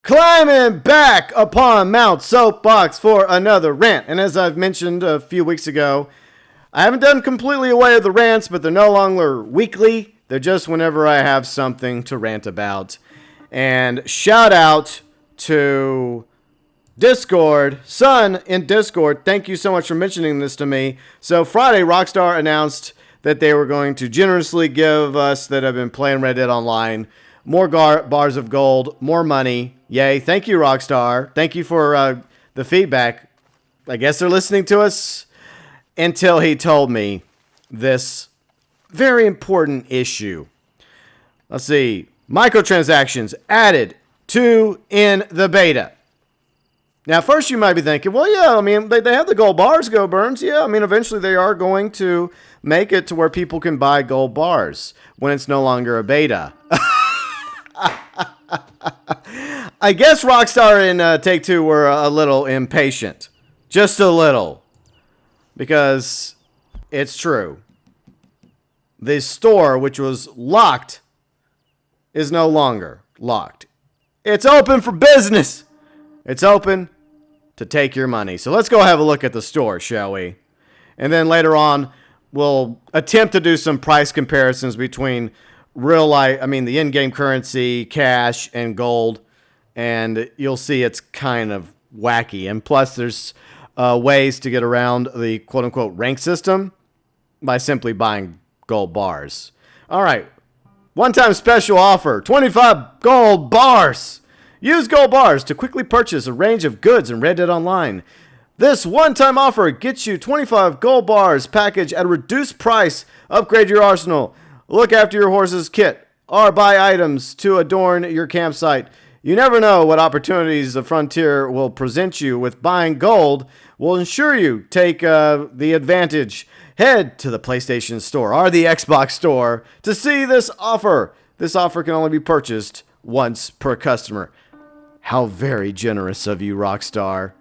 Climbing back upon Mount Soapbox for another rant. And as I've mentioned a few weeks ago, I haven't done completely away with the rants, but they're no longer weekly. They're just whenever I have something to rant about. And shout out to Discord. Son in Discord, thank you so much for mentioning this to me. So Friday, Rockstar announced that they were going to generously give us that have been playing Red Dead Online more bars of gold, more money. Yay. Thank you, Rockstar. Thank you for the feedback. I guess they're listening to us. Until he told me this very important issue. Let's see. Microtransactions added in the beta. Now, first you might be thinking, well, yeah, I mean, they have the gold bars, GeauxBurns. Yeah, I mean, eventually they are going to make it to where people can buy gold bars when it's no longer a beta. I guess Rockstar and Take-Two were a little impatient. Just a little. Because it's true. The store, which was locked, is no longer locked. It's open for business. It's open to take your money. So let's go have a look at the store, shall we? And then later on, we'll attempt to do some price comparisons between the in-game currency, cash, and gold. And you'll see it's kind of wacky. And plus, there's ways to get around the quote-unquote rank system by simply buying gold bars. All right. One-time special offer. 25 gold bars. Use gold bars to quickly purchase a range of goods in Red Dead Online. This one-time offer gets you 25 gold bars package at a reduced price. Upgrade your arsenal. Look after your horse's kit. Or buy items to adorn your campsite. You never know what opportunities the frontier will present you. With buying gold will ensure you take the advantage. Head to the PlayStation Store or the Xbox Store to see this offer. This offer can only be purchased once per customer. How very generous of you, Rockstar.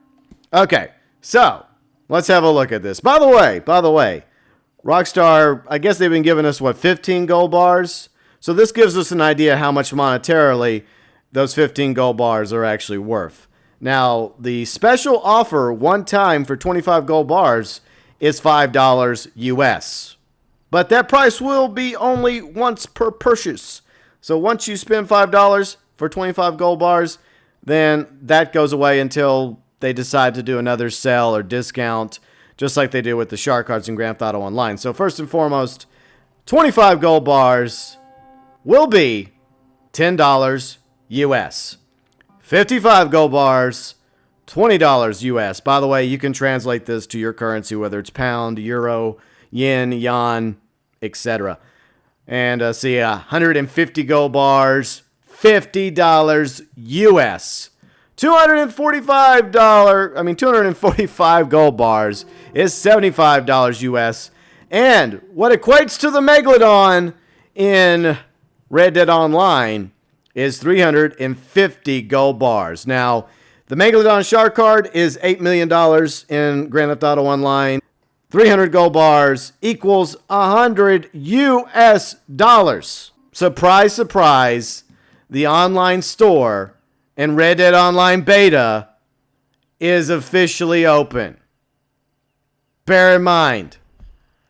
Okay, so let's have a look at this. By the way, Rockstar, I guess they've been giving us, 15 gold bars? So this gives us an idea how much monetarily those 15 gold bars are actually worth. Now, the special offer one time for 25 gold bars is $5 US. But that price will be only once per purchase. So once you spend $5 for 25 gold bars, then that goes away until they decide to do another sale or discount, just like they do with the shark cards in Grand Theft Auto Online. So first and foremost, 25 gold bars will be $10 US. 55 gold bars, $20 US. By the way, you can translate this to your currency, whether it's pound, euro, yen, yuan, etc. And 150 gold bars, $50 US. $245 gold bars is $75 US. And what equates to the Megalodon in Red Dead Online is 350 gold bars. Now, the Megalodon Shark card is $8 million in Grand Theft Auto Online. 300 gold bars equals $100 US. Surprise, surprise, the online store in Red Dead Online Beta is officially open. Bear in mind,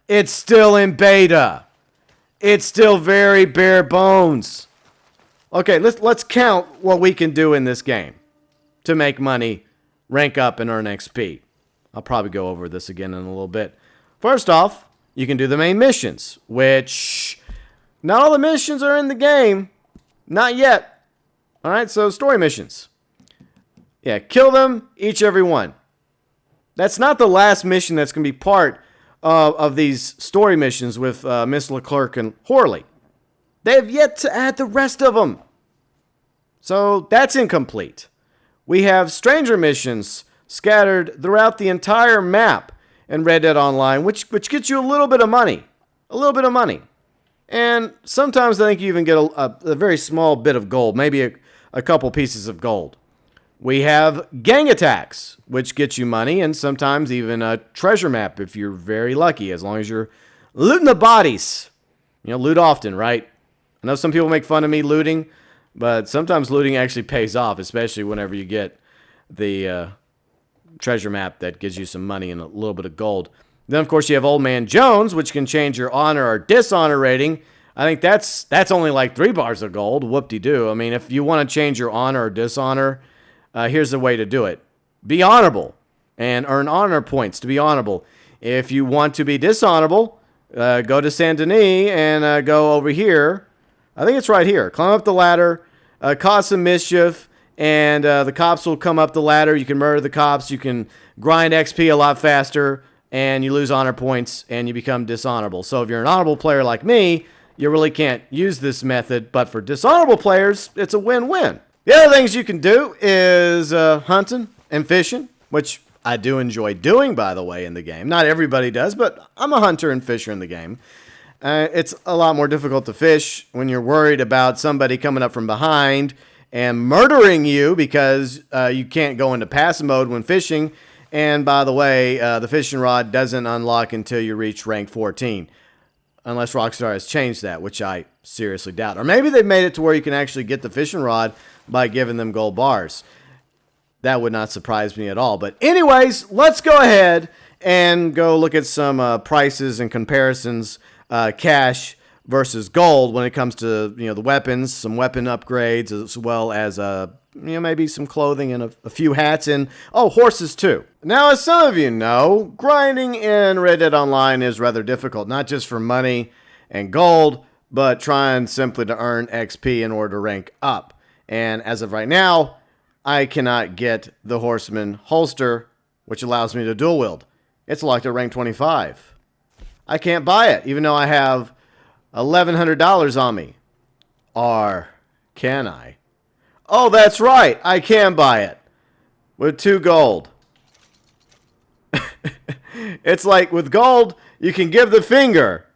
it's still in beta. It's still very bare bones. Okay, let's count what we can do in this game to make money, rank up, and earn XP. I'll probably go over this again in a little bit. First off, you can do the main missions, which not all the missions are in the game. Not yet. All right, so story missions. Yeah, kill them, each every one. That's not the last mission that's going to be part of these story missions with Miss Leclerc and Horley. They have yet to add the rest of them. So that's incomplete. We have stranger missions scattered throughout the entire map in Red Dead Online, which gets you a little bit of money. A little bit of money. And sometimes I think you even get a very small bit of gold, maybe a couple pieces of gold. We have gang attacks, which gets you money, and sometimes even a treasure map if you're very lucky, as long as you're looting the bodies. You know, loot often, right? I know some people make fun of me looting, But sometimes looting actually pays off, especially whenever you get the treasure map that gives you some money and a little bit of gold. Then, of course, you have Old Man Jones, which can change your honor or dishonor rating. I think that's only like 3 bars of gold. Whoop-de-doo. I mean, if you want to change your honor or dishonor, here's the way to do it. Be honorable and earn honor points to be honorable. If you want to be dishonorable, go to Saint Denis and go over here. I think it's right here. Climb up the ladder, cause some mischief, and the cops will come up the ladder. You can murder the cops. You can grind XP a lot faster, and you lose honor points, and you become dishonorable. So if you're an honorable player like me, you really can't use this method. But for dishonorable players, it's a win-win. The other things you can do is hunting and fishing, which I do enjoy doing, by the way, in the game. Not everybody does, but I'm a hunter and fisher in the game. It's a lot more difficult to fish when you're worried about somebody coming up from behind and murdering you because you can't go into passive mode when fishing. And by the way, the fishing rod doesn't unlock until you reach rank 14. Unless Rockstar has changed that, which I seriously doubt. Or maybe they've made it to where you can actually get the fishing rod by giving them gold bars. That would not surprise me at all. But anyways, let's go ahead and go look at some prices and comparisons, cash versus gold when it comes to the weapons, some weapon upgrades, as well as maybe some clothing and a few hats and horses too. Now, as some of you know, grinding in Red Dead Online is rather difficult, not just for money and gold, but trying simply to earn XP in order to rank up. And as of right now, I cannot get the Horseman holster, which allows me to dual wield. It's locked at rank 25. I can't buy it, even though I have $1,100 on me. Or can I? Oh, that's right. I can buy it with 2 gold. It's like with gold, you can give the finger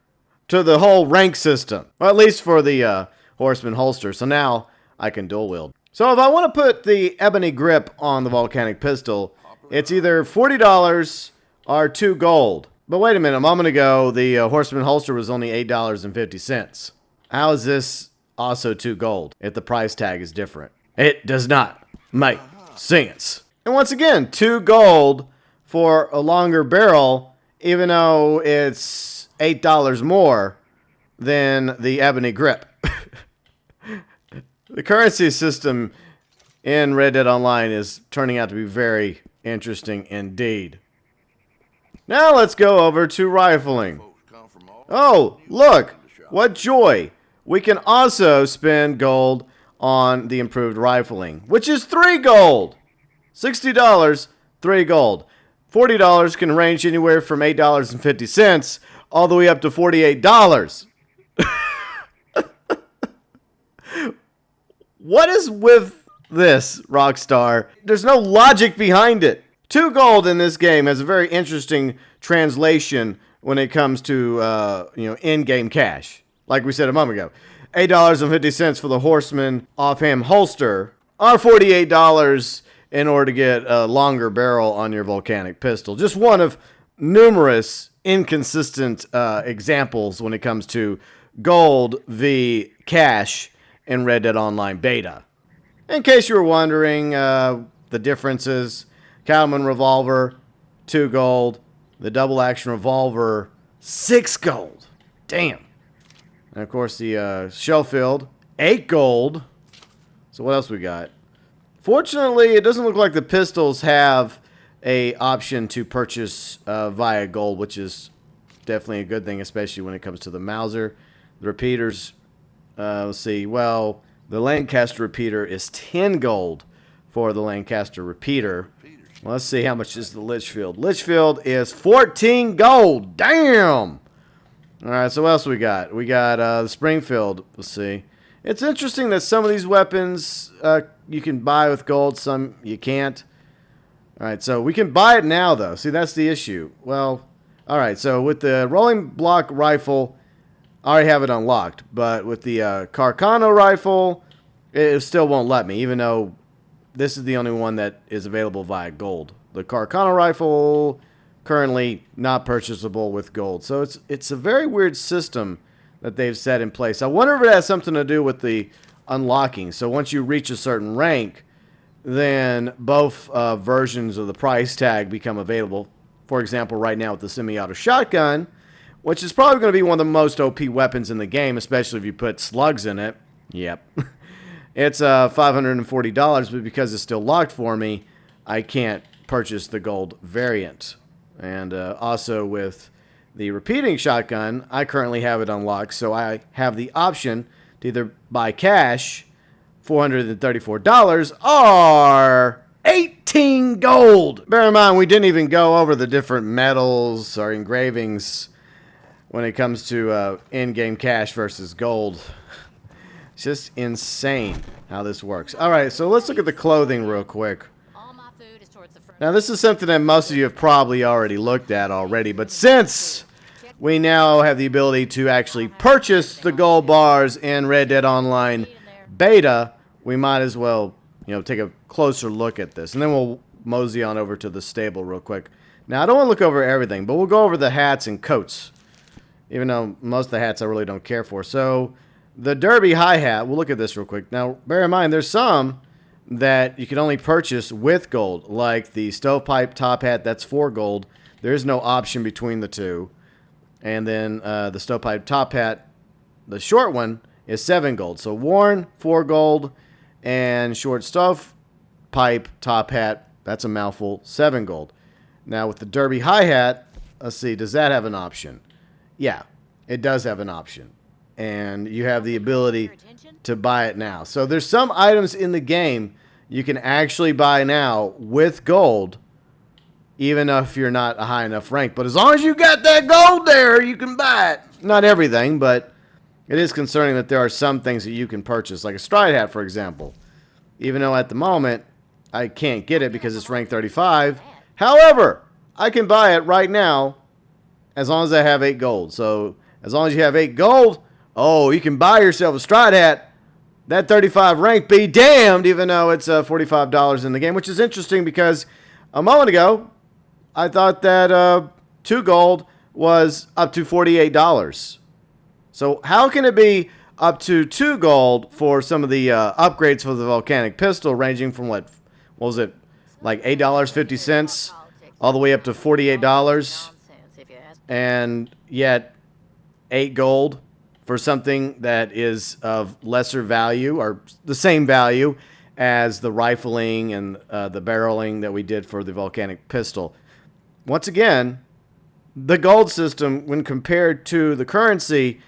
to the whole rank system. Or at least for the Horseman holster. So now I can dual wield. So if I want to put the ebony grip on the volcanic pistol, it's either $40 or 2 gold. But wait a minute, a moment ago, the Horseman holster was only $8.50. How is this also 2 gold if the price tag is different? It does not make sense. And once again, 2 gold for a longer barrel, even though it's $8 more than the ebony grip. The currency system in Red Dead Online is turning out to be very interesting indeed. Now let's go over to rifling. Oh, look! What joy! We can also spend gold on the improved rifling, which is 3 gold! $60, 3 gold. $40 can range anywhere from $8.50 all the way up to $48. What is with this, Rockstar? There's no logic behind it. 2 gold in this game has a very interesting translation when it comes to, in-game cash. Like we said a moment ago. $8.50 for the Horseman offhand holster, or $48 in order to get a longer barrel on your volcanic pistol. Just one of numerous inconsistent examples when it comes to gold v. cash in Red Dead Online Beta. In case you were wondering, the differences: Cattleman revolver, 2 gold. The double action revolver, 6 gold. Damn. And of course the Schofield, 8 gold. So what else we got? Fortunately, it doesn't look like the pistols have a option to purchase via gold, which is definitely a good thing, especially when it comes to the Mauser. The repeaters, let's see. Well, the Lancaster repeater is 10 gold for the Lancaster repeater. Well, let's see how much is the Litchfield. Litchfield is 14 gold. Damn! Alright, so what else we got? We got the Springfield. Let's see. It's interesting that some of these weapons you can buy with gold, some you can't. Alright, so we can buy it now, though. See, that's the issue. Well, alright, so with the rolling block rifle, I already have it unlocked. But with the Carcano rifle, it still won't let me, even though this is the only one that is available via gold. The Carcano rifle, currently not purchasable with gold. So it's a very weird system that they've set in place. I wonder if it has something to do with the unlocking. So once you reach a certain rank, then both versions of the price tag become available. For example, right now with the semi-auto shotgun, which is probably going to be one of the most OP weapons in the game, especially if you put slugs in it. Yep. It's $540, but because it's still locked for me, I can't purchase the gold variant. And also with the repeating shotgun, I currently have it unlocked, so I have the option to either buy cash, $434, or 18 gold. Bear in mind, we didn't even go over the different metals or engravings when it comes to in-game cash versus gold. It's just insane how this works. All right, so let's look at the clothing real quick. Now, this is something that most of you have probably already looked at already, but since we now have the ability to actually purchase the gold bars in Red Dead Online Beta, we might as well, take a closer look at this. And then we'll mosey on over to the stable real quick. Now, I don't want to look over everything, but we'll go over the hats and coats, even though most of the hats I really don't care for. So, the derby hi-hat, we'll look at this real quick. Now, bear in mind, there's some that you can only purchase with gold, like the stovepipe top hat, that's 4 gold. There is no option between the two. And then the stovepipe top hat, the short one, is 7 gold. So worn, 4 gold, and short stovepipe top hat, that's a mouthful, 7 gold. Now with the derby hi-hat, let's see, does that have an option? Yeah, it does have an option. And you have the ability to buy it now. So there's some items in the game you can actually buy now with gold, even if you're not a high enough rank. But as long as you got that gold there, you can buy it. Not everything, but it is concerning that there are some things that you can purchase, like a stride hat, for example. Even though at the moment, I can't get it because it's rank 35. However, I can buy it right now as long as I have 8 gold. So as long as you have 8 gold, oh, you can buy yourself a stride hat. That 35 rank be damned, even though it's $45 in the game, which is interesting because a moment ago, I thought that 2 gold was up to $48. So how can it be up to 2 gold for some of the upgrades for the volcanic pistol, ranging from what was it, like $8.50 all the way up to $48, and yet 8 gold for something that is of lesser value or the same value as the rifling and the barreling that we did for the volcanic pistol. Once again, the gold system, when compared to the currency,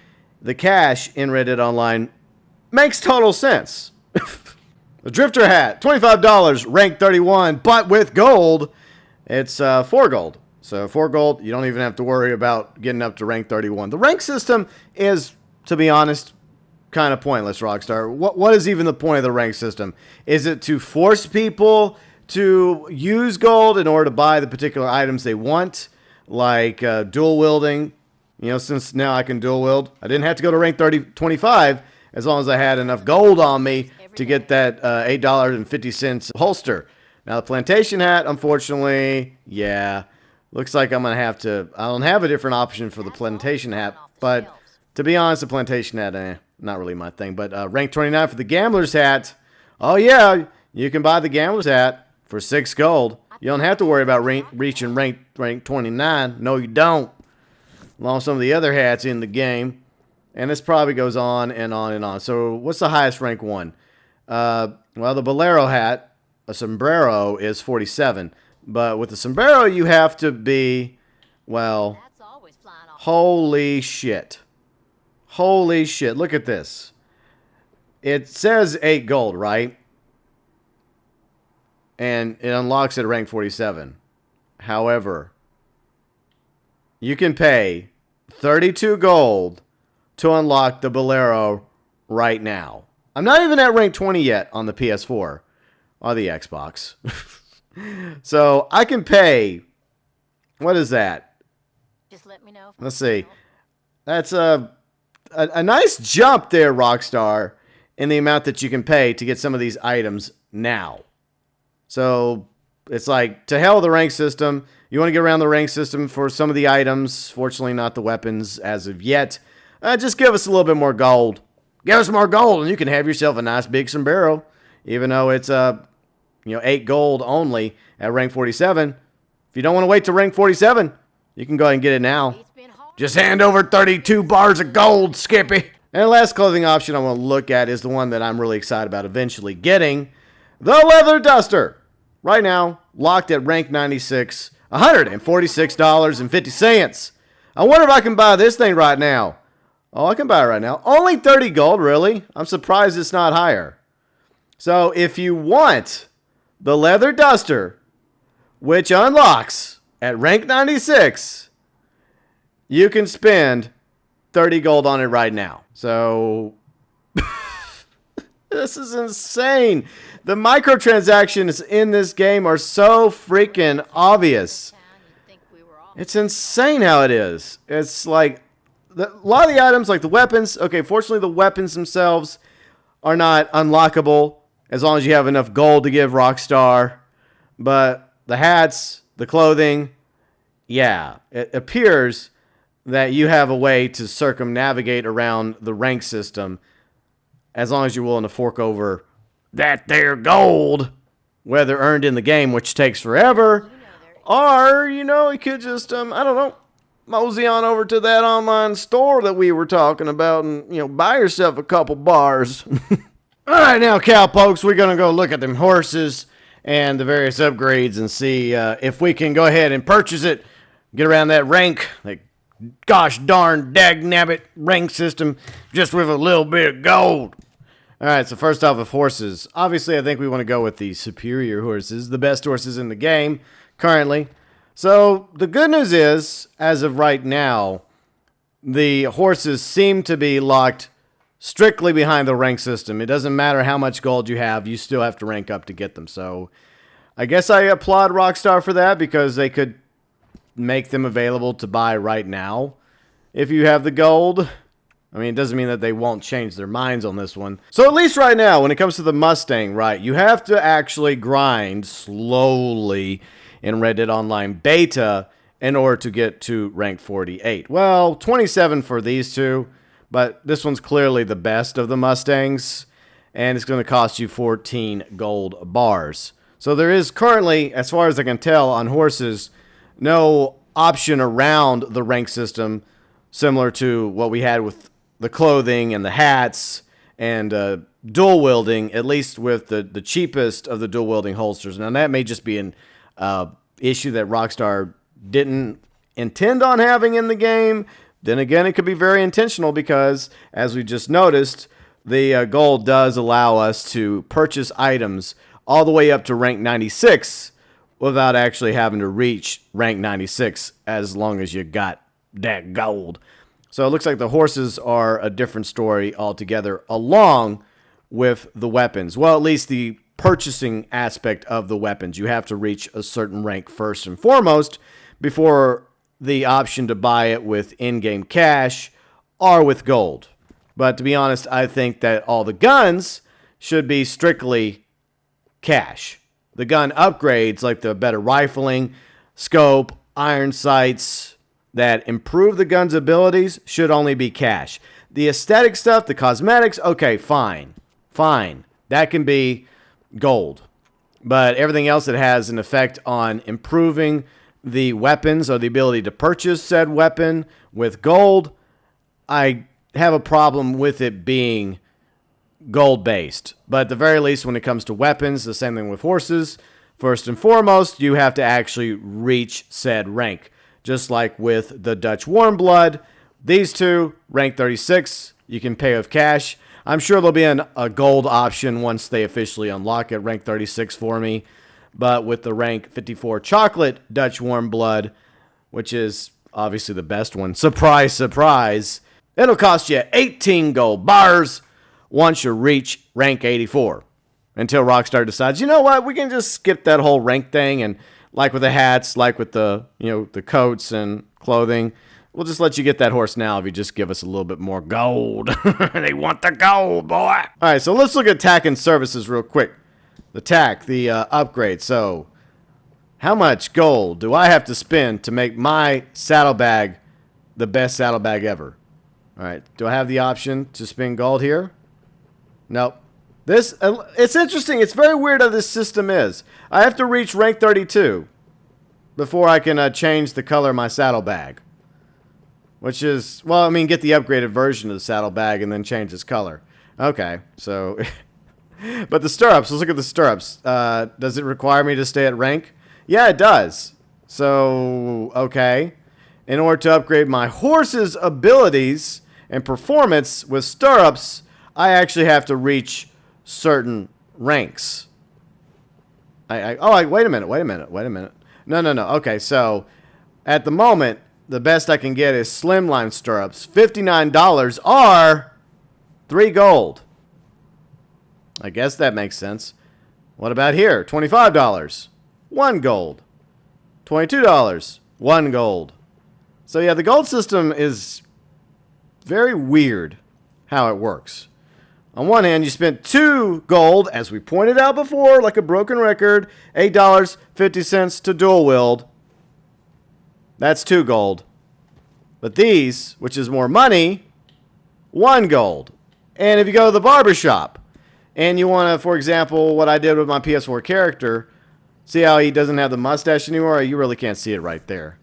the cash in Red Dead Online, makes total sense. The drifter hat, $25, rank 31, but with gold, it's 4 gold. So 4 gold, you don't even have to worry about getting up to rank 31. The rank system is, to be honest, kind of pointless, Rockstar. What is even the point of the rank system? Is it to force people to use gold in order to buy the particular items they want, like dual wielding? Since now I can dual wield, I didn't have to go to rank 25 as long as I had enough gold on me to get that $8.50 holster. Now the plantation hat, unfortunately, yeah, looks like I'm going to have to, I don't have a different option for the plantation hat, but to be honest, the plantation hat, not really my thing. But rank 29 for the gambler's hat, oh yeah, you can buy the gambler's hat for 6 gold. You don't have to worry about reaching rank 29. No, you don't. Along with some of the other hats in the game. And this probably goes on and on and on. So what's the highest rank one? Well, the bolero hat, a sombrero, is 47. But with the sombrero, you have to be, well, holy shit. Holy shit. Look at this. It says 8 gold, right? And it unlocks at rank 47. However, you can pay 32 gold to unlock the bolero right now. I'm not even at rank 20 yet on the PS4 or the Xbox. So I can pay, what is that? Just let me know. Let's see. That's a nice jump there, Rockstar, in the amount that you can pay to get some of these items now. So it's like, to hell with the rank system. You want to get around the rank system for some of the items. Fortunately, not the weapons as of yet. Just give us a little bit more gold. Give us more gold, and you can have yourself a nice big sombrero. Even though it's 8 gold only at rank 47. If you don't want to wait to rank 47, you can go ahead and get it now. Just hand over 32 bars of gold, Skippy. And the last clothing option I want to look at is the one that I'm really excited about eventually getting. The Leather Duster. Right now, locked at rank 96, $146.50. I wonder if I can buy this thing right now. Oh, I can buy it right now. Only 30 gold, really? I'm surprised it's not higher. So if you want the Leather Duster, which unlocks at rank 96, you can spend 30 gold on it right now. So this is insane. The microtransactions in this game are so freaking obvious. It's insane how it is. It's like a lot of the items, like the weapons. Okay, fortunately, the weapons themselves are not unlockable as long as you have enough gold to give Rockstar. But the hats, the clothing, yeah, it appears that you have a way to circumnavigate around the rank system as long as you're willing to fork over that there gold, whether earned in the game, which takes forever, or, you could just, I don't know, mosey on over to that online store that we were talking about and, buy yourself a couple bars. All right, now, cowpokes, we're going to go look at them horses and the various upgrades and see if we can go ahead and purchase it, get around that rank, like, gosh darn dagnabbit rank system, just with a little bit of gold. All right, so first off, with horses. Obviously, I think we want to go with the superior horses, the best horses in the game currently. So the good news is, as of right now, the horses seem to be locked strictly behind the rank system. It doesn't matter how much gold you have, you still have to rank up to get them. So I guess I applaud Rockstar for that, because they could make them available to buy right now if you have the gold. I mean, it doesn't mean that they won't change their minds on this one. So at least right now, when it comes to the Mustang, right, you have to actually grind slowly in Red Dead Online Beta in order to get to rank 48. Well, 27 for these two, but this one's clearly the best of the Mustangs, and it's going to cost you 14 gold bars. So there is currently, as far as I can tell, on horses, no option around the rank system similar to what we had with the clothing and the hats and dual wielding, at least with the cheapest of the dual wielding holsters. Now, that may just be an issue that Rockstar didn't intend on having in the game. Then again, it could be very intentional because, as we just noticed, the gold does allow us to purchase items all the way up to rank 96 without actually having to reach rank 96 as long as you got that gold. So it looks like the horses are a different story altogether, along with the weapons. Well, at least the purchasing aspect of the weapons. You have to reach a certain rank first and foremost before the option to buy it with in-game cash or with gold. But to be honest, I think that all the guns should be strictly cash. The gun upgrades, like the better rifling, scope, iron sights, that improve the gun's abilities, should only be cash. The aesthetic stuff, the cosmetics, okay, fine. Fine. That can be gold. But everything else that has an effect on improving the weapons or the ability to purchase said weapon with gold, I have a problem with it being gold-based. But at the very least, when it comes to weapons, the same thing with horses. First and foremost, you have to actually reach said rank. Just like with the Dutch Warm Blood, these two, rank 36, you can pay with cash. I'm sure there'll be a gold option once they officially unlock at rank 36 for me. But with the rank 54 Chocolate Dutch Warm Blood, which is obviously the best one, surprise, surprise, it'll cost you 18 gold bars once you reach rank 84. Until Rockstar decides, you know what, we can just skip that whole rank thing, and like with the hats, like with the, the coats and clothing, we'll just let you get that horse now if you just give us a little bit more gold. They want the gold, boy. All right, so let's look at tack and services real quick. The tack, the upgrade. So how much gold do I have to spend to make my saddlebag the best saddlebag ever? All right. Do I have the option to spin gold here? Nope. This, it's interesting. It's very weird how this system is. I have to reach rank 32 before I can change the color of my saddlebag. Which is, well, I mean, get the upgraded version of the saddlebag and then change its color. Okay, so... But the stirrups, let's look at the stirrups. Does it require me to stay at rank? Yeah, it does. So, okay. In order to upgrade my horse's abilities and performance with stirrups, I actually have to reach certain ranks. Wait a minute. No. Okay, so at the moment, the best I can get is slimline stirrups. $59 are 3 gold. I guess that makes sense. What about here? $25. 1 gold. $22. 1 gold. So yeah, the gold system is very weird how it works. On one hand, you spent 2 gold, as we pointed out before, like a broken record, $8.50 to dual wield. That's 2 gold. But these, which is more money, 1 gold. And if you go to the barbershop, and you want to, for example, what I did with my PS4 character, see how he doesn't have the mustache anymore? You really can't see it right there.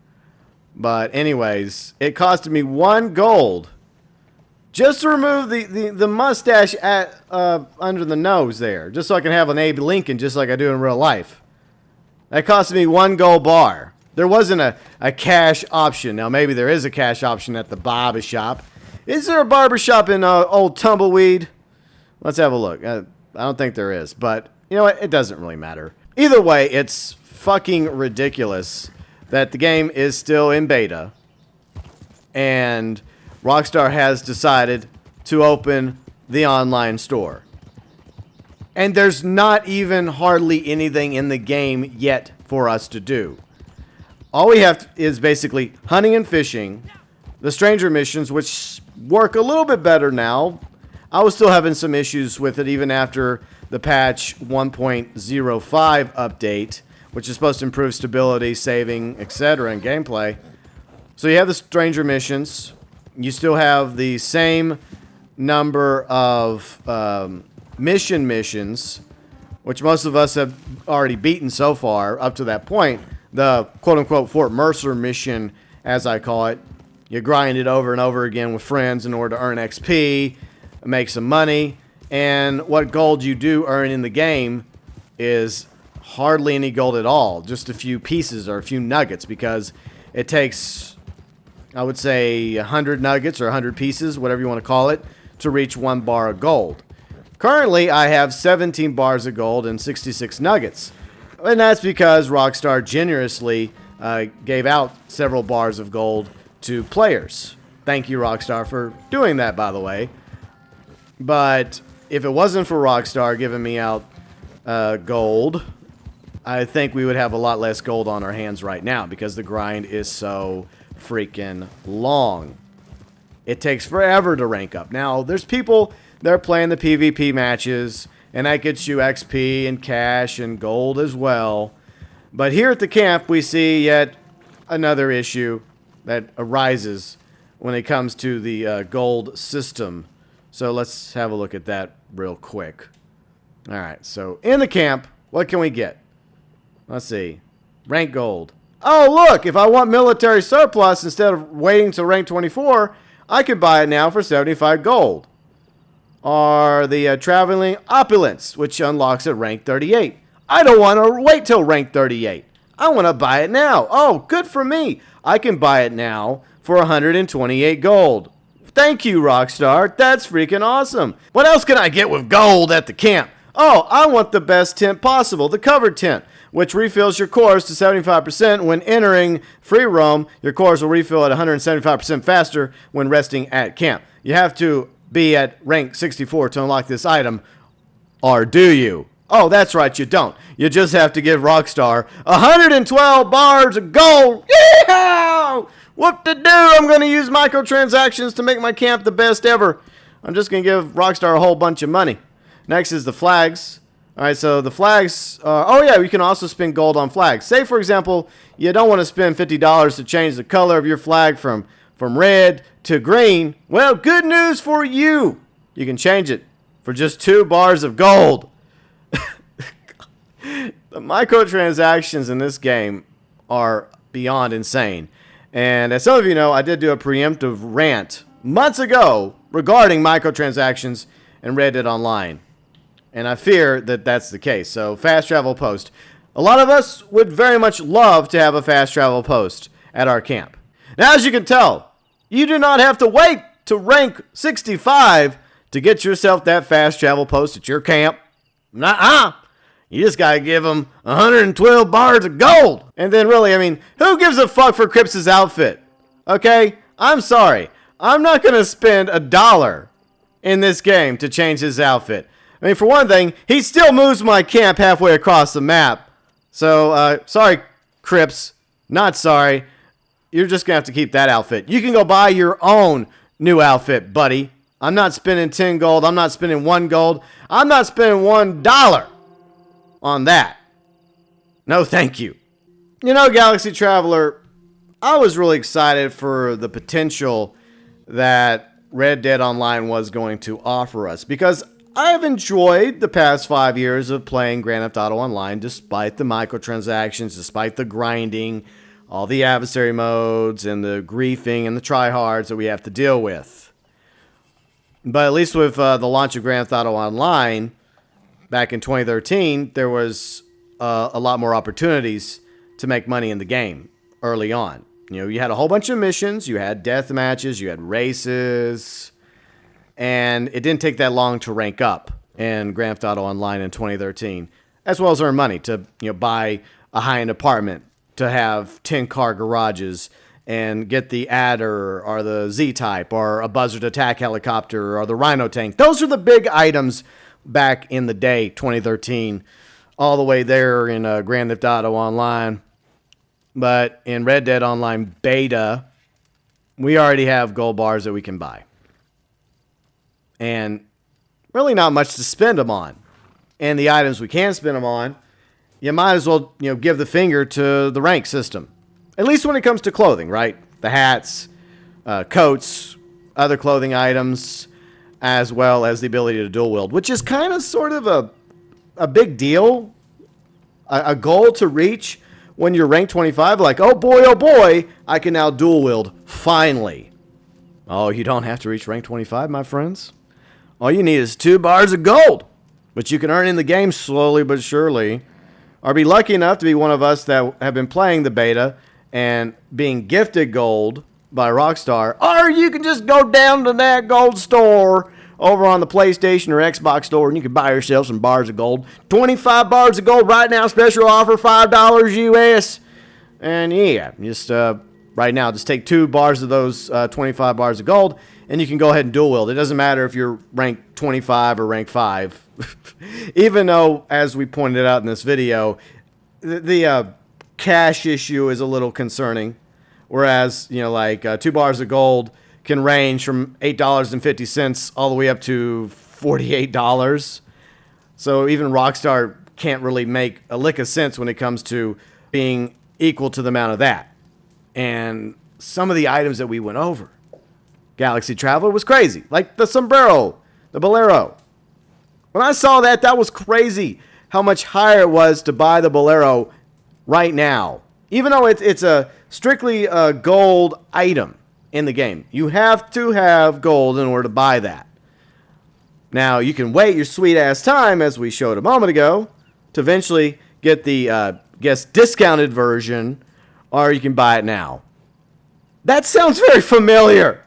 But anyways, it costed me 1 gold just to remove the mustache at under the nose there, just so I can have an Abe Lincoln just like I do in real life. That costed me 1 gold bar. There wasn't a cash option. Now, maybe there is a cash option at the barber shop. Is there a barber shop in Old Tumbleweed? Let's have a look. I don't think there is, but you know what? It doesn't really matter. Either way, it's fucking ridiculous that the game is still in beta, and Rockstar has decided to open the online store. And there's not even hardly anything in the game yet for us to do. All we have is basically hunting and fishing, the stranger missions, which work a little bit better now. I was still having some issues with it even after the patch 1.05 update, which is supposed to improve stability, saving, etc. and gameplay. So you have the stranger missions. You still have the same number of missions, which most of us have already beaten so far up to that point. The quote-unquote Fort Mercer mission, as I call it. You grind it over and over again with friends in order to earn XP, make some money, and what gold you do earn in the game is hardly any gold at all. Just a few pieces or a few nuggets, because it takes, I would say, 100 nuggets or 100 pieces, whatever you want to call it, to reach 1 bar of gold. Currently, I have 17 bars of gold and 66 nuggets. And that's because Rockstar generously gave out several bars of gold to players. Thank you, Rockstar, for doing that, by the way. But if it wasn't for Rockstar giving me out gold, I think we would have a lot less gold on our hands right now, because the grind is so freaking long. It takes forever to rank up. Now, there's people that are playing the PvP matches, and that gets you XP and cash and gold as well. But here at the camp, we see yet another issue that arises when it comes to the gold system. So let's have a look at that real quick. Alright, so in the camp, what can we get? Let's see. Rank gold. Oh, look! If I want military surplus, instead of waiting to rank 24, I can buy it now for 75 gold. Or the traveling opulence, which unlocks at rank 38. I don't want to wait till rank 38. I want to buy it now. Oh, good for me. I can buy it now for 128 gold. Thank you, Rockstar. That's freaking awesome. What else can I get with gold at the camp? Oh, I want the best tent possible, the covered tent, which refills your cores to 75% when entering free roam. Your cores will refill at 175% faster when resting at camp. You have to be at rank 64 to unlock this item, or do you? Oh, that's right, you don't. You just have to give Rockstar 112 bars of gold. Yeehaw! Whoop-de-doo! I'm going to use microtransactions to make my camp the best ever. I'm just going to give Rockstar a whole bunch of money. Next is the flags. Alright, so the flags, oh yeah, you can also spend gold on flags. Say, for example, you don't want to spend $50 to change the color of your flag from from red to green, well, good news for you. You can change it for just 2 bars of gold. The microtransactions in this game are beyond insane. And as some of you know, I did do a preemptive rant months ago regarding microtransactions in Red Dead Online. And I fear that that's the case. So, fast travel post. A lot of us would very much love to have a fast travel post at our camp. Now, as you can tell, you do not have to wait to rank 65 to get yourself that fast travel post at your camp. Nuh-uh. You just gotta give them 112 bars of gold. And then really, I mean, who gives a fuck for Cripps' outfit? Okay? I'm sorry. I'm not gonna spend $1 in this game to change his outfit. I mean, for one thing, he still moves my camp halfway across the map. So, sorry, Cripps. Not sorry. You're just gonna have to keep that outfit. You can go buy your own new outfit, buddy. I'm not spending 10 gold. I'm not spending 1 gold. I'm not spending $1 on that. No, thank you. You know, Galaxy Traveler, I was really excited for the potential that Red Dead Online was going to offer us because I have enjoyed the past 5 years of playing Grand Theft Auto Online despite the microtransactions, despite the grinding, all the adversary modes, and the griefing and the tryhards that we have to deal with. But at least with the launch of Grand Theft Auto Online back in 2013, there was a lot more opportunities to make money in the game early on. You know, you had a whole bunch of missions, you had death matches, you had races, and it didn't take that long to rank up in Grand Theft Auto Online in 2013, as well as earn money to, you know, buy a high-end apartment, to have 10-car garages, and get the Adder or the Z-Type or a Buzzard attack helicopter or the Rhino tank. Those are the big items back in the day, 2013, all the way there in Grand Theft Auto Online. But in Red Dead Online Beta, we already have gold bars that we can buy. And really not much to spend them on. And the items we can spend them on, you might as well, you know, give the finger to the rank system. At least when it comes to clothing, right? The hats, coats, other clothing items, as well as the ability to dual wield, which is kind of sort of a big deal, a goal to reach when you're ranked 25. Like, oh boy, I can now dual wield, finally. Oh, you don't have to reach rank 25, my friends. All you need is 2 bars of gold, which you can earn in the game slowly but surely, or be lucky enough to be one of us that have been playing the beta and being gifted gold by Rockstar, or you can just go down to that gold store over on the PlayStation or Xbox store and you can buy yourself some bars of gold. 25 bars of gold right now, special offer, $5 US. And yeah, just right now, just take 2 bars of those 25 bars of gold and you can go ahead and dual wield. It doesn't matter if you're ranked 25 or ranked 5. Even though, as we pointed out in this video, the cash issue is a little concerning. Whereas, you know, like 2 bars of gold can range from $8.50 all the way up to $48. So even Rockstar can't really make a lick of sense when it comes to being equal to the amount of that. And some of the items that we went over, Galaxy Traveler was crazy. Like the sombrero, the bolero. When I saw that, that was crazy how much higher it was to buy the bolero right now. Even though it's a strictly a gold item in the game. You have to have gold in order to buy that. Now, you can wait your sweet-ass time, as we showed a moment ago, to eventually get the, discounted version, or you can buy it now. That sounds very familiar.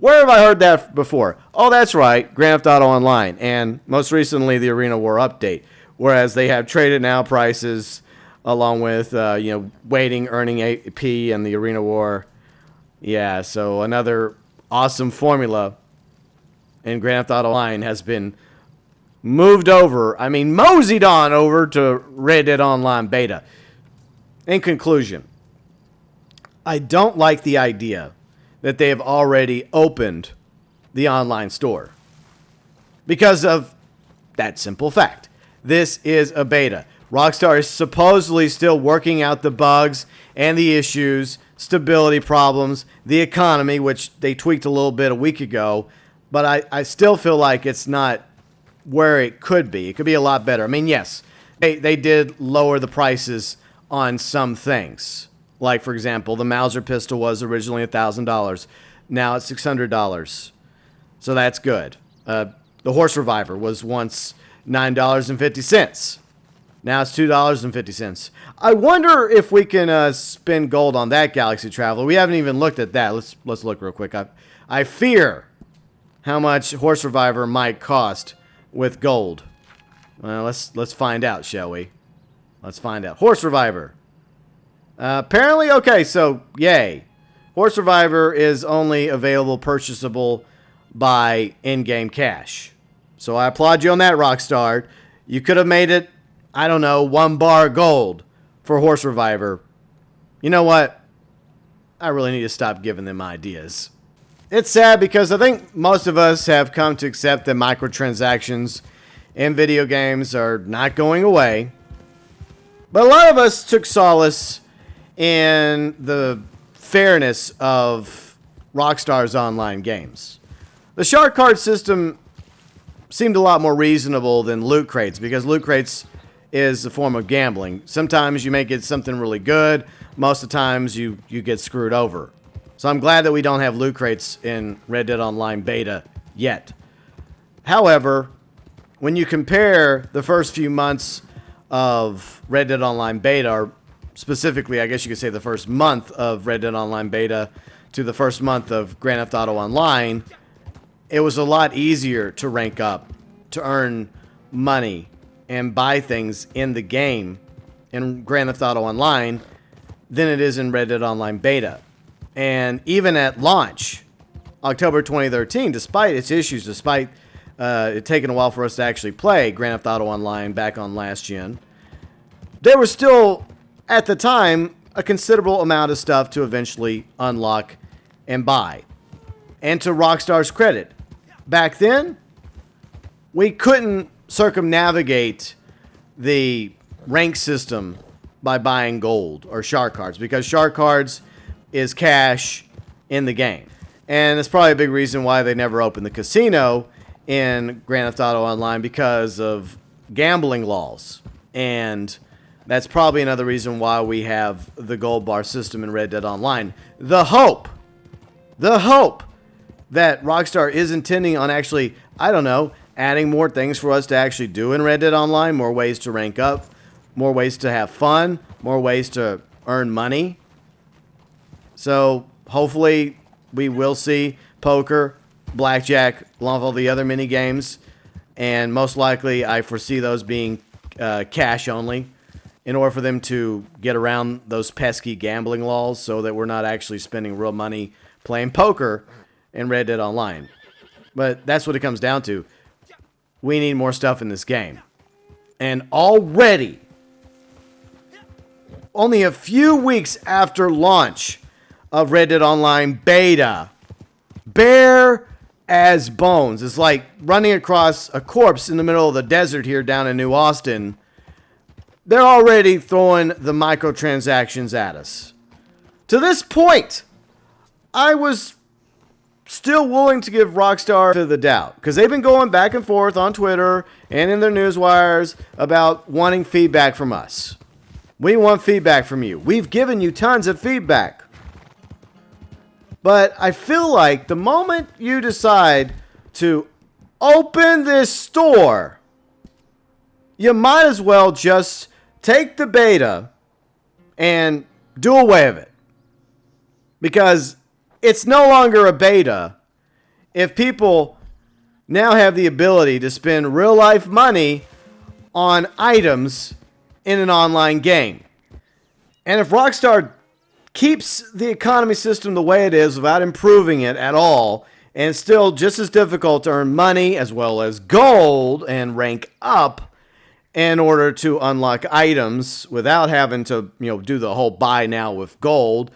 Where have I heard that before? Oh, that's right, Grand Theft Auto Online, and most recently, the Arena War update, whereas they have traded now prices along with, waiting, earning AP, and the Arena War. Yeah, so another awesome formula in Grand Theft Auto Online has been moved over, moseyed on over to Red Dead Online Beta. In conclusion, I don't like the idea that they have already opened the online store because of that simple fact. This is a beta. Rockstar is supposedly still working out the bugs and the issues, stability problems, the economy, which they tweaked a little bit a week ago. But I still feel like it's not where it could be. It could be a lot better. I mean, yes, they did lower the prices on some things. Like, for example, the Mauser pistol was originally $1,000. Now it's $600. So that's good. The Horse Reviver was once $9.50. Now it's $2.50. I wonder if we can spend gold on that Galaxy Traveler. We haven't even looked at that. Let's look real quick. I fear how much Horse Reviver might cost with gold. Well, let's find out, shall we? Let's find out. Horse Reviver. Apparently, okay, so yay. Horse Reviver is only available purchasable by in-game cash. So I applaud you on that, Rockstar. You could have made it, I don't know, 1 bar gold for Horse Reviver. You know what? I really need to stop giving them ideas. It's sad because I think most of us have come to accept that microtransactions in video games are not going away. But a lot of us took solace in the fairness of Rockstar's online games. The shark card system seemed a lot more reasonable than loot crates, because loot crates is a form of gambling. Sometimes you may get something really good. Most of the times you get screwed over. So I'm glad that we don't have loot crates in Red Dead Online beta yet. However, when you compare the first few months of Red Dead Online beta, or specifically, I guess you could say the first month of Red Dead Online beta to the first month of Grand Theft Auto Online, it was a lot easier to rank up, to earn money, and buy things in the game in Grand Theft Auto Online than it is in Red Dead Online beta. And even at launch, October 2013, despite its issues, despite it taking a while for us to actually play Grand Theft Auto Online back on last gen, there was still, at the time, a considerable amount of stuff to eventually unlock and buy. And to Rockstar's credit, back then, we couldn't circumnavigate the rank system by buying gold or shark cards, because shark cards is cash in the game. And it's probably a big reason why they never opened the casino in Grand Theft Auto Online, because of gambling laws. And that's probably another reason why we have the gold bar system in Red Dead Online. The hope that Rockstar is intending on actually, I don't know, adding more things for us to actually do in Red Dead Online, more ways to rank up, more ways to have fun, more ways to earn money. So hopefully we will see poker, blackjack, along with all the other mini games, and most likely I foresee those being cash only, in order for them to get around those pesky gambling laws, so that we're not actually spending real money playing poker in Red Dead Online. But that's what it comes down to. We need more stuff in this game. And already, only a few weeks after launch of Red Dead Online beta, bare as bones. It's like running across a corpse in the middle of the desert here down in New Austin. They're already throwing the microtransactions at us. To this point, I was still willing to give Rockstar the doubt, because they've been going back and forth on Twitter and in their news wires about wanting feedback from us. We want feedback from you. We've given you tons of feedback. But I feel like the moment you decide to open this store, you might as well just take the beta and do away with it. Because it's no longer a beta if people now have the ability to spend real life money on items in an online game. And if Rockstar keeps the economy system the way it is without improving it at all, and it's still just as difficult to earn money as well as gold and rank up in order to unlock items without having to, do the whole buy now with gold,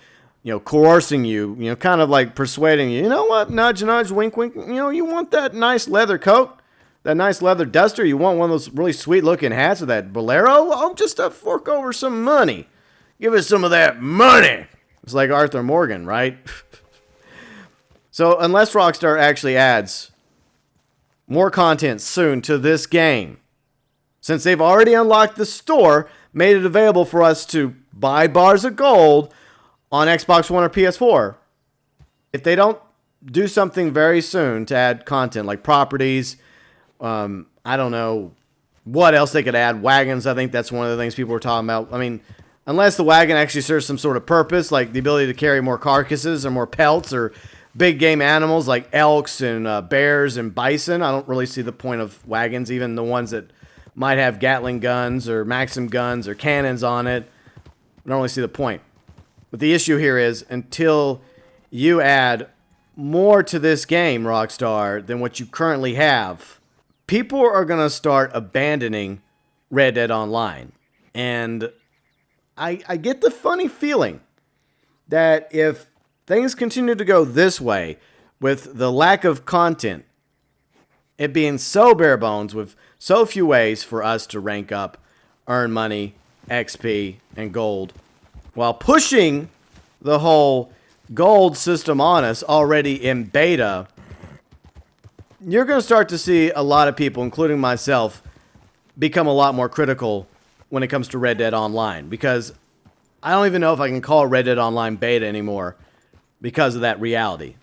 coercing you, kind of like persuading you, you know what, nudge, nudge, wink, wink, you want that nice leather coat? that nice leather duster? You want one of those really sweet looking hats with that bolero? Well, just fork over some money. Give us some of that money. It's like Arthur Morgan, right? So unless Rockstar actually adds more content soon to this game, since they've already unlocked the store, made it available for us to buy bars of gold on Xbox One or PS4, if they don't do something very soon to add content like properties, I don't know what else they could add. Wagons, I think that's one of the things people were talking about. I mean, unless the wagon actually serves some sort of purpose, like the ability to carry more carcasses or more pelts or big game animals like elks and bears and bison, I don't really see the point of wagons, even the ones that might have Gatling guns or Maxim guns or cannons on it. I don't really see the point. But the issue here is, until you add more to this game, Rockstar, than what you currently have, people are going to start abandoning Red Dead Online. And I get the funny feeling that if things continue to go this way, with the lack of content, it being so bare bones, with so few ways for us to rank up, earn money, XP, and gold, while pushing the whole gold system on us already in beta, you're going to start to see a lot of people, including myself, become a lot more critical when it comes to Red Dead Online, because I don't even know if I can call Red Dead Online beta anymore because of that reality.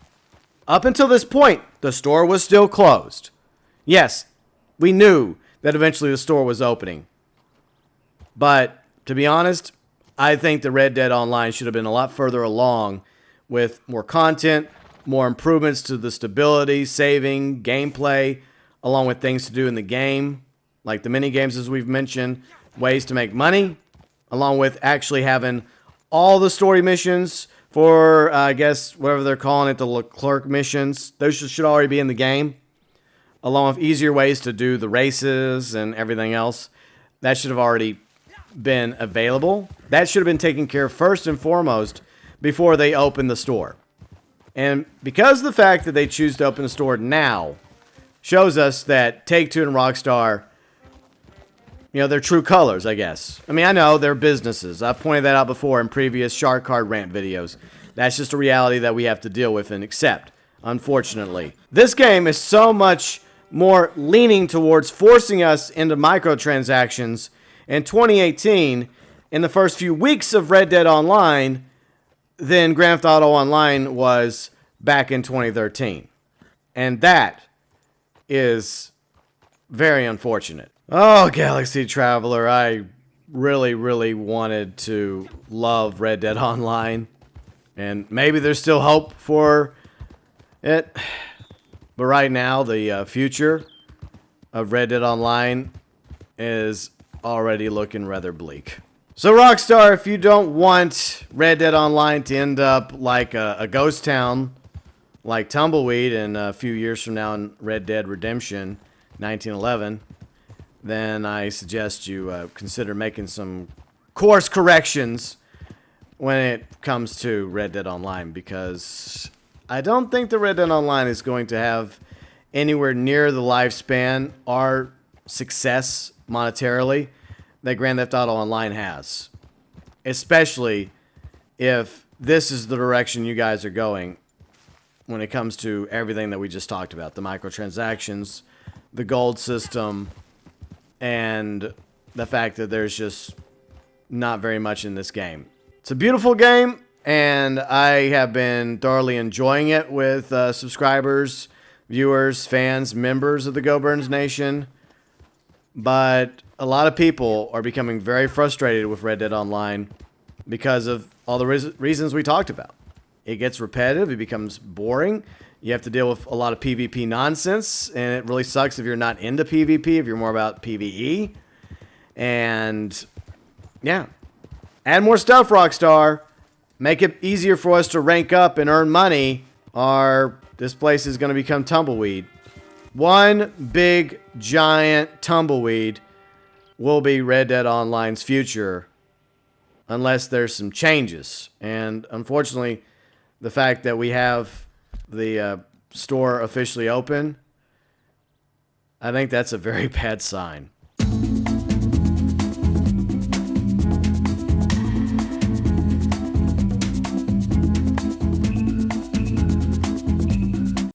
Up until this point, the store was still closed. Yes, we knew that eventually the store was opening. But to be honest, I think the Red Dead Online should have been a lot further along with more content, more improvements to the stability, saving, gameplay, along with things to do in the game, like the mini games as we've mentioned, ways to make money, along with actually having all the story missions for, I guess, whatever they're calling it, the Leclerc missions. Those should already be in the game, along with easier ways to do the races and everything else. That should have already been available. That should have been taken care of first and foremost before they open the store. And because of the fact that they choose to open the store now shows us that Take-Two and Rockstar, you know, their true colors, I guess. I mean, I know they're businesses. I've pointed that out before in previous Shark Card Rant videos. That's just a reality that we have to deal with and accept, unfortunately. This game is so much more leaning towards forcing us into microtransactions in 2018 in the first few weeks of Red Dead Online than Grand Theft Auto Online was back in 2013. And that is very unfortunate. Oh, Galaxy Traveler, I really, really wanted to love Red Dead Online. And maybe there's still hope for it. But right now, the future of Red Dead Online is already looking rather bleak. So Rockstar, if you don't want Red Dead Online to end up like a ghost town, like Tumbleweed in a few years from now in Red Dead Redemption 1911, then I suggest you consider making some course corrections when it comes to Red Dead Online, because I don't think the Red Dead Online is going to have anywhere near the lifespan or success monetarily that Grand Theft Auto Online has. Especially if this is the direction you guys are going when it comes to everything that we just talked about. The microtransactions, the gold system, and the fact that there's just not very much in this game. It's a beautiful game, and I have been thoroughly enjoying it with subscribers, viewers, fans, members of the GeauxBurns Nation. But a lot of people are becoming very frustrated with Red Dead Online because of all the reasons we talked about. It gets repetitive, it becomes boring, you have to deal with a lot of PvP nonsense, and it really sucks if you're not into PvP, if you're more about PvE. And yeah, add more stuff, Rockstar. Make it easier for us to rank up and earn money, or this place is going to become Tumbleweed. One big, giant tumbleweed will be Red Dead Online's future, unless there's some changes. And unfortunately, the fact that we have the store officially open I think that's a very bad sign.